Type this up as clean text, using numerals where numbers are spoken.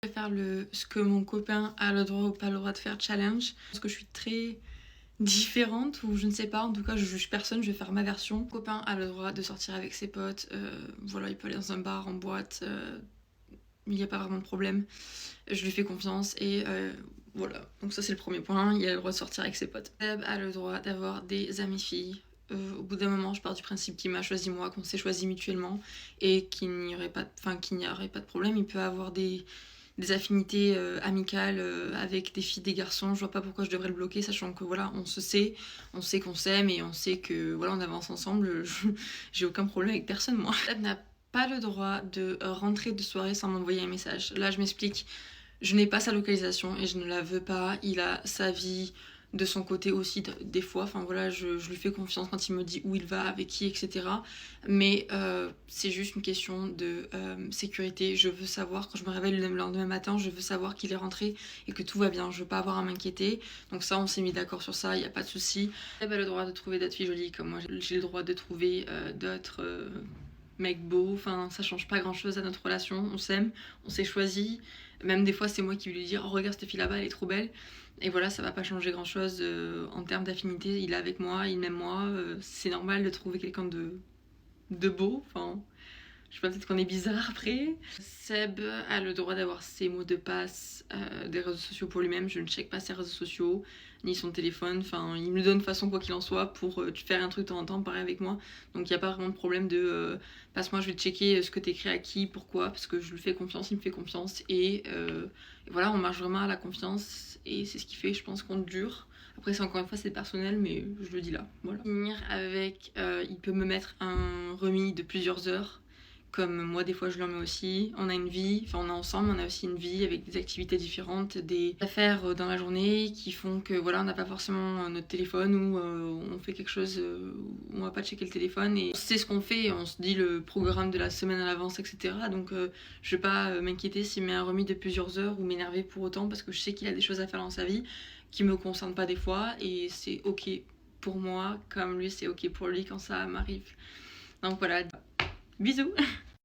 Je vais faire ce que mon copain a le droit ou pas le droit de faire challenge. Parce que je suis très différente ou je ne sais pas, en tout cas je juge personne, je vais faire ma version. Mon copain a le droit de sortir avec ses potes, voilà, il peut aller dans un bar, en boîte, il n'y a pas vraiment de problème. Je lui fais confiance et voilà. Donc ça c'est le premier point, il a le droit de sortir avec ses potes. Seb a le droit d'avoir des amies filles. Au bout d'un moment, je pars du principe qu'il m'a choisi moi, qu'on s'est choisi mutuellement et qu'il n'y aurait pas de problème. Il peut avoir des affinités amicales avec des filles, des garçons. Je vois pas pourquoi je devrais le bloquer, sachant que voilà, on sait qu'on s'aime et on sait que voilà, on avance ensemble. J'ai aucun problème avec personne, moi. Seb n'a pas le droit de rentrer de soirée sans m'envoyer un message. Là, je m'explique. Je n'ai pas sa localisation et je ne la veux pas. Il a sa vie de son côté aussi des fois. Enfin voilà, je lui fais confiance quand il me dit où il va, avec qui, etc. Mais c'est juste une question de sécurité. Je veux savoir, quand je me réveille le lendemain matin, je veux savoir qu'il est rentré et que tout va bien. Je veux pas avoir à m'inquiéter. Donc ça, on s'est mis d'accord sur ça, il n'y a pas de souci. Elle a le droit de trouver d'autres filles jolies comme moi. J'ai le droit de trouver d'autres... mec beau, enfin ça change pas grand chose à notre relation, on s'aime, on s'est choisi, même des fois c'est moi qui vais lui dire oh regarde cette fille là-bas elle est trop belle, et voilà ça va pas changer grand chose en termes d'affinité, il est avec moi, il m'aime moi, c'est normal de trouver quelqu'un de beau, enfin je sais pas, peut-être qu'on est bizarre après. Seb a le droit d'avoir ses mots de passe des réseaux sociaux pour lui-même. Je ne check pas ses réseaux sociaux, ni son téléphone. Enfin, il me le donne de façon quoi qu'il en soit pour faire un truc de temps en temps, pareil avec moi. Donc il n'y a pas vraiment de problème de passe-moi, je vais checker ce que t'écris à qui, pourquoi, parce que je lui fais confiance, il me fait confiance. Et voilà, on marche vraiment à la confiance et c'est ce qui fait, je pense, qu'on dure. Après, c'est encore une fois, c'est personnel, mais je le dis là. Voilà. Finir avec, il peut me mettre un remis de plusieurs heures. Comme moi, des fois, je l'en mets aussi. On a une vie, enfin, on est ensemble, on a aussi une vie avec des activités différentes, des affaires dans la journée qui font que, voilà, on n'a pas forcément notre téléphone ou on fait quelque chose où on va pas checker le téléphone et on sait ce qu'on fait, on se dit le programme de la semaine à l'avance, etc. Donc, je vais pas m'inquiéter s'il met un remis de plusieurs heures ou m'énerver pour autant parce que je sais qu'il a des choses à faire dans sa vie qui me concernent pas des fois et c'est ok pour moi comme lui, c'est ok pour lui quand ça m'arrive. Donc voilà, bisous.